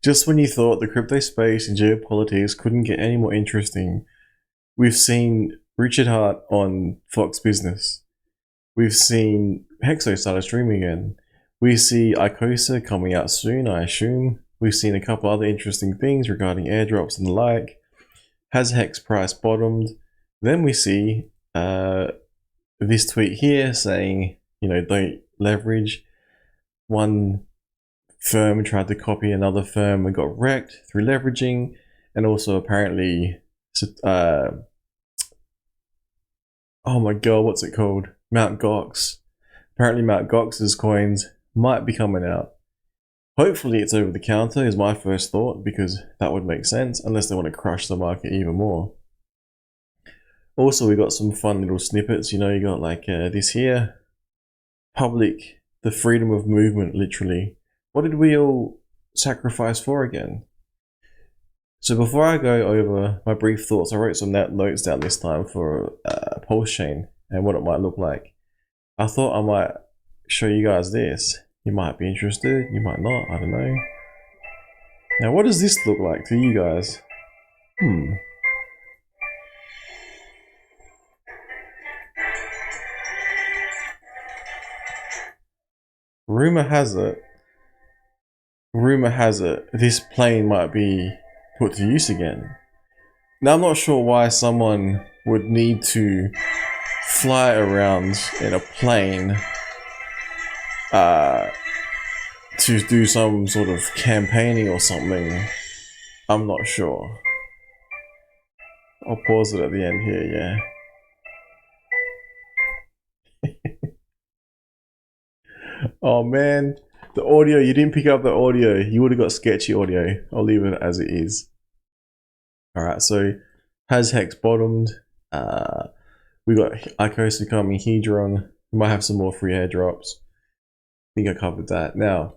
Just when you thought the crypto space and geopolitics couldn't get any more interesting, we've seen Richard Hart on Fox Business. We've seen HEXO start streaming again. We see ecosphere coming out soon, I assume. We've seen a couple other interesting things regarding airdrops and the like. Has HEX price bottomed? Then we see this tweet here saying, don't leverage. One firm tried to copy another firm and got wrecked through leveraging, and also apparently, oh my god, what's it called? Mt. Gox. Apparently Mt. Gox's coins might be coming out. Hopefully it's over the counter is my first thought, because that would make sense, unless they want to crush the market even more. Also, we got some fun little snippets. You got like this here. Public, the freedom of movement, literally. What did we all sacrifice for again? So before I go over my brief thoughts, I wrote some notes down this time for Pulsechain and what it might look like. I thought I might show you guys this. You might be interested, you might not, I don't know. Now what does this look like to you guys? Rumor has it, this plane might be put to use again. Now I'm not sure why someone would need to fly around in a plane to do some sort of campaigning or something. I'm not sure. I'll pause it at the end here, yeah. Oh man, the audio, you didn't pick up the audio. You would have got sketchy audio. I'll leave it as it is. Alright, so has HEX bottomed? We got ecosphere coming, Hedron. We might have some more free airdrops. I think I covered that. Now,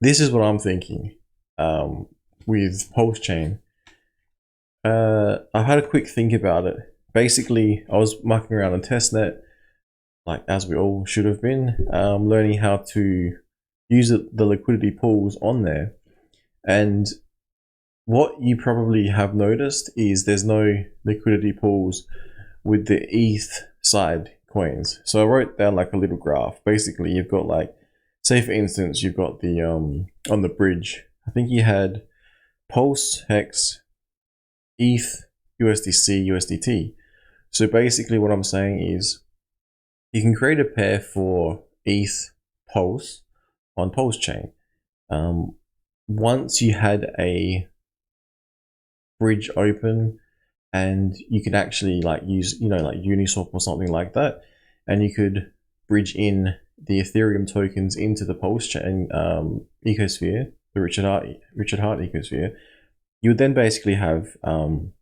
this is what I'm thinking with Pulsechain. I've had a quick think about it. Basically, I was mucking around on testnet, like as we all should have been, learning how to use the liquidity pools on there. And what you probably have noticed is there's no liquidity pools with the ETH side coins. So I wrote down like a little graph. Basically, you've got like, say for instance, you've got the on the bridge, I think you had Pulse, HEX, ETH, USDC, USDT. So basically what I'm saying is you can create a pair for ETH Pulse on Pulsechain. Once you had a bridge open, and you could actually like use, like Uniswap or something like that, and you could bridge in the Ethereum tokens into the Pulsechain ecosphere, the Richard Hart ecosphere. You would then basically have what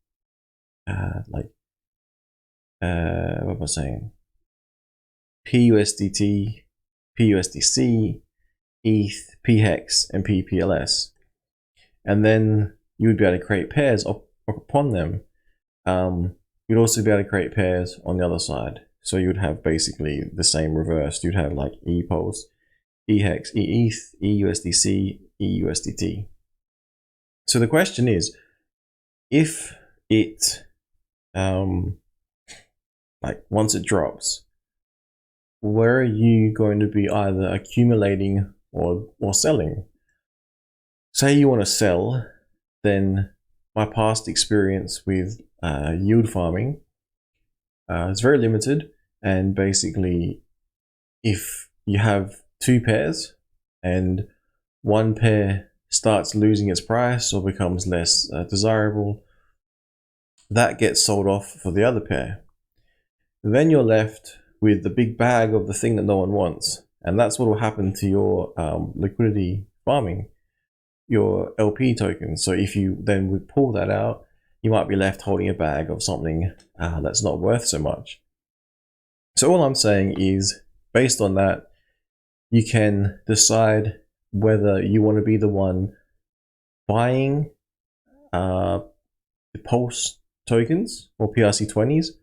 was I saying? PUSDT, PUSDC, ETH, PHEX, and PPLS, and then you would be able to create pairs upon them. You'd also be able to create pairs on the other side. So you would have basically the same reverse. You'd have like ePulse, eHEX, eETH, eUSDC, eUSDT. So the question is, if it, like once it drops, where are you going to be either accumulating or selling? Say you want to sell, then my past experience with yield farming is very limited, and basically if you have two pairs and one pair starts losing its price or becomes less desirable, that gets sold off for the other pair. Then you're left with the big bag of the thing that no one wants, and that's what will happen to your liquidity farming, your LP tokens. So if you then would pull that out, you might be left holding a bag of something that's not worth so much. So all I'm saying is, based on that, you can decide whether you want to be the one buying the Pulse tokens or PRC20s,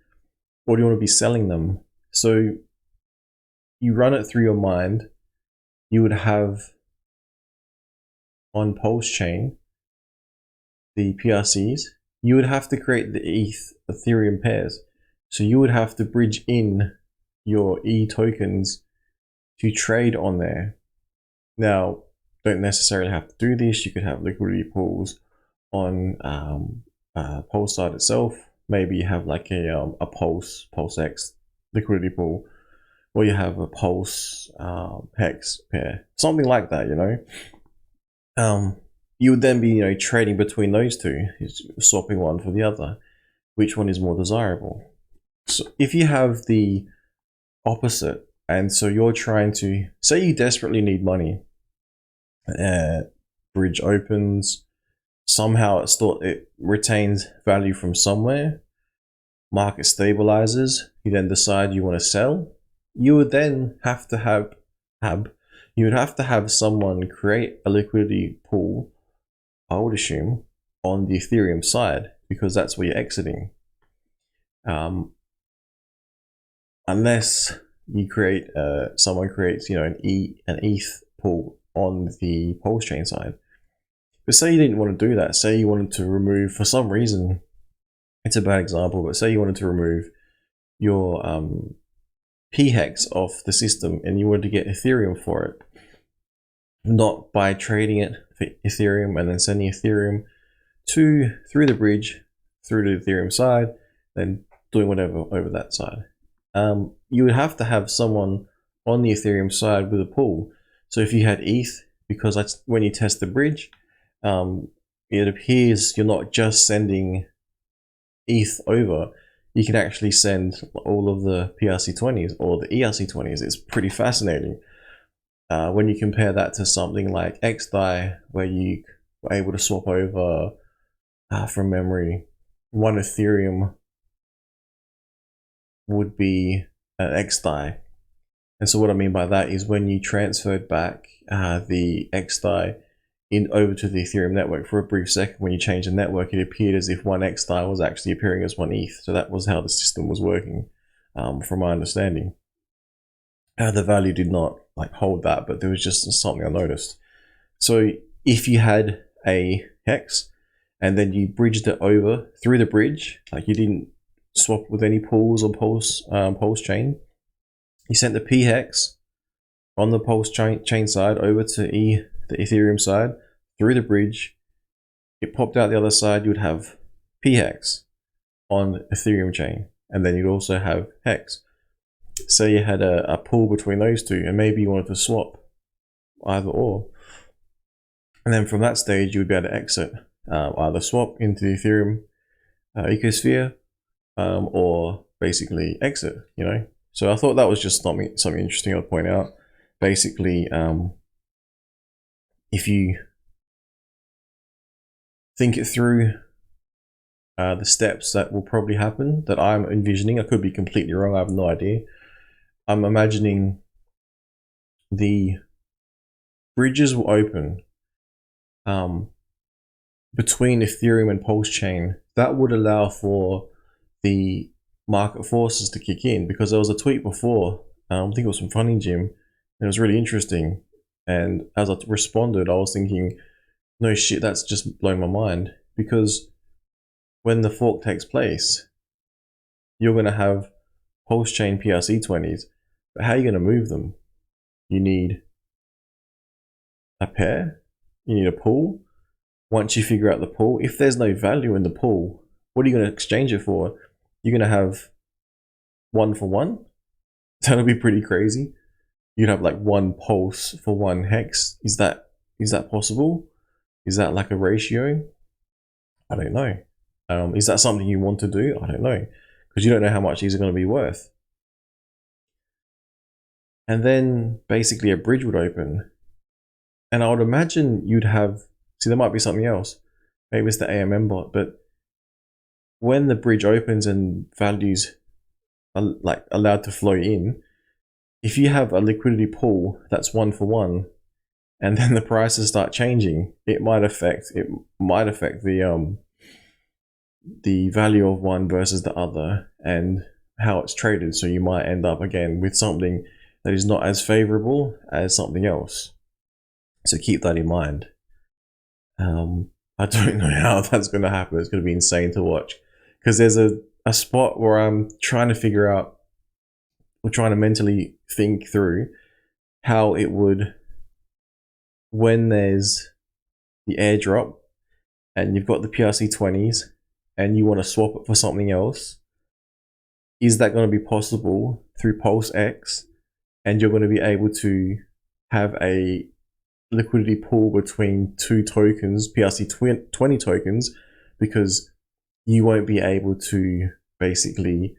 or do you want to be selling them? So you run it through your mind. You would have on Pulsechain, the PRCs, you would have to create the Ethereum pairs. So you would have to bridge in your E tokens to trade on there. Now, don't necessarily have to do this. You could have liquidity pools on Pulsar itself. Maybe you have like a PulseX liquidity pool, or you have a Pulse Hex pair, something like that, you know. You would then be, you know, trading between those two, swapping one for the other. Which one is more desirable? So if you have the opposite, and so you're trying to, say you desperately need money, bridge opens, somehow it retains value from somewhere, market stabilizes, you then decide you want to sell, you would then have to have someone create a liquidity pool, I would assume, on the Ethereum side, because that's where you're exiting. Unless you create, someone creates, you know, an ETH pool on the Pulsechain side. But say you didn't want to do that. Say you wanted to remove, for some reason, it's a bad example, but say you wanted to remove your PHEX off the system and you wanted to get Ethereum for it. Not by trading it for Ethereum and then sending Ethereum through the bridge, through the Ethereum side, then doing whatever over that side. You would have to have someone on the Ethereum side with a pool. So if you had ETH, because that's when you test the bridge, it appears you're not just sending ETH over, you can actually send all of the PRC20s or the ERC20s. It's pretty fascinating. When you compare that to something like XDAI, where you were able to swap over, from memory, one Ethereum would be an XDAI. And so what I mean by that is when you transferred back the XDAI over to the Ethereum network for a brief second, when you changed the network, it appeared as if one XDAI was actually appearing as one ETH. So that was how the system was working, from my understanding. The value did not like hold that, but there was just something I noticed. So if you had a hex and then you bridged it over through the bridge, like you didn't swap with any pools or Pulsechain, you sent the PHEX on the Pulsechain side over to the Ethereum side through the bridge, it popped out the other side, you would have PHEX on Ethereum chain, and then you'd also have HEX. So you had a pool between those two, and maybe you wanted to swap either or. And then from that stage, you would be able to exit, either swap into the Ethereum ecosphere, or basically exit, you know. So I thought that was just something interesting I'd point out. Basically, if you think it through, the steps that will probably happen, that I'm envisioning, I could be completely wrong, I have no idea. I'm imagining the bridges will open between Ethereum and Pulsechain. That would allow for the market forces to kick in, because there was a tweet before, I think it was from Funny Jim, and it was really interesting. And as I responded, I was thinking, no shit, that's just blown my mind, because when the fork takes place, you're going to have Pulsechain PRC20s, but how are you going to move them? You need a pair, you need a pool. Once you figure out the pool, if there's no value in the pool, what are you going to exchange it for? You're going to have one for one? That'll be pretty crazy. You'd have like one pulse for one hex. Is that possible? Is that like a ratio? I don't know. Is that something you want to do? I don't know, because you don't know how much these are going to be worth. And then basically a bridge would open, and I would imagine you'd have, see, there might be something else. Maybe it's the AMM bot, but when the bridge opens and values are like allowed to flow in, if you have a liquidity pool that's one for one, and then the prices start changing, it might affect the value of one versus the other and how it's traded. So you might end up again with something that is not as favorable as something else. So keep that in mind. I don't know how that's going to happen. It's going to be insane to watch, because there's a spot where I'm trying to figure out, or trying to mentally think through how it would, when there's the airdrop and you've got the PRC20s and you want to swap it for something else. Is that going to be possible through Pulsechain, and you're going to be able to have a liquidity pool between two tokens, PRC20 tokens, because you won't be able to basically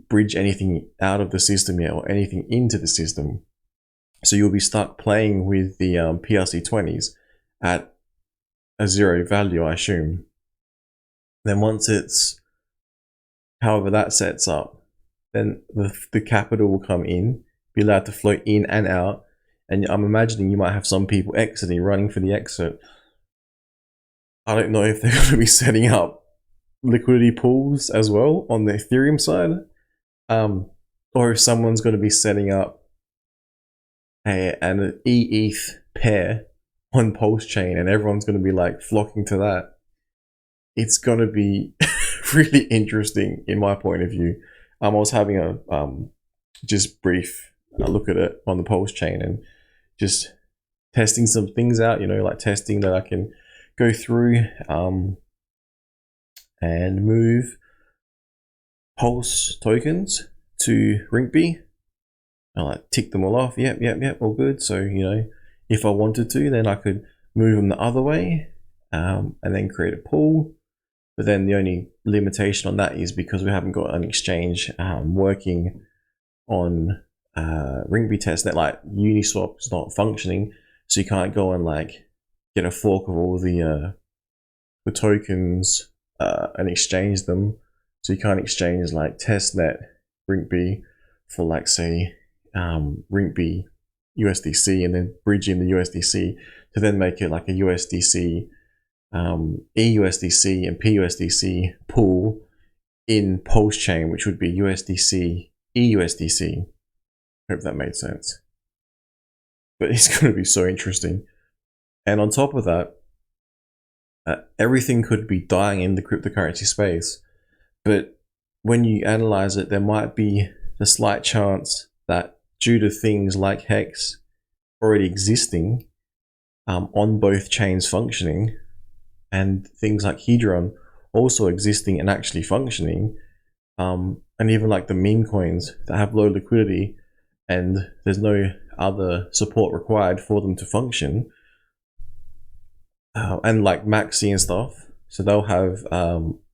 bridge anything out of the system yet, or anything into the system. So you'll be stuck playing with the PRC20s at a zero value, I assume. Then once it's, however that sets up, then the capital will come in, be allowed to flow in and out. And I'm imagining you might have some people exiting, running for the exit. I don't know if they're going to be setting up liquidity pools as well on the Ethereum side, or if someone's going to be setting up an ETH pair on Pulsechain, and everyone's going to be like flocking to that. It's going to be really interesting in my point of view. I was having a just brief look at it on the Pulsechain and just testing some things out, you know, like testing that I can go through and move Pulse tokens to Rinkeby. I like tick them all off. Yep, all good. So, you know, if I wanted to, then I could move them the other way and then create a pool. But then the only limitation on that is because we haven't got an exchange working on Rinkeby testnet, like Uniswap is not functioning, so you can't go and like get a fork of all the tokens and exchange them. So you can't exchange like testnet Rinkeby for like say Rinkeby USDC and then bridge in the USDC to then make it like a USDC, EUSDC and PUSDC pool in Pulsechain, which would be USDC, EUSDC. Hope that made sense. But it's going to be so interesting. And on top of that, everything could be dying in the cryptocurrency space. But when you analyze it, there might be the slight chance that due to things like HEX already existing on both chains functioning, and things like Hedron also existing and actually functioning, and even like the meme coins that have low liquidity and there's no other support required for them to function, and like Maxi and stuff, so they'll have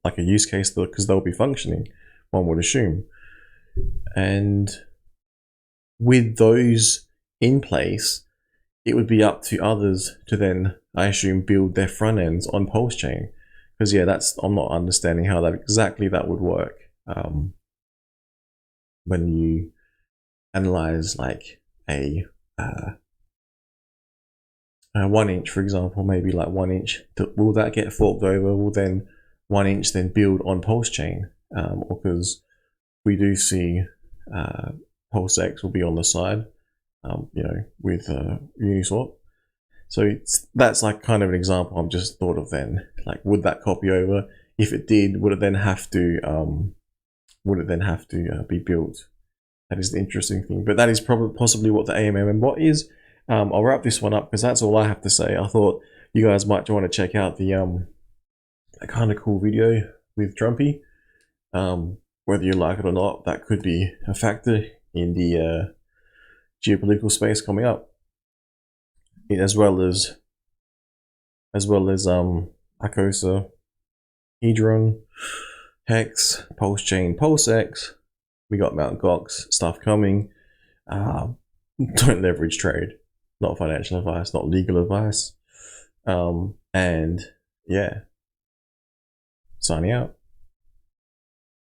like a use case because they'll be functioning, one would assume. And with those in place, it would be up to others to then, I assume, build their front ends on Pulsechain. Because yeah, I'm not understanding how that would work. When you analyze like a 1 inch, for example, maybe like 1 inch, will that get forked over? Will then 1 inch then build on Pulsechain? Because we do see Pulsechain will be on the side, you know, with Uniswap. So that's like kind of an example I've just thought of then. Like, would that copy over? If it did, would it then have to be built? That is the interesting thing. But that is possibly what the AMM bot is. I'll wrap this one up because that's all I have to say. I thought you guys might want to check out the a kind of cool video with Trumpy. Whether you like it or not, that could be a factor in the geopolitical space coming up, as well as Acosa, Hedron, Hex, Pulsechain, Pulsechain. We got My Gox stuff coming. Don't leverage trade. Not financial advice, not legal advice. And yeah, signing out.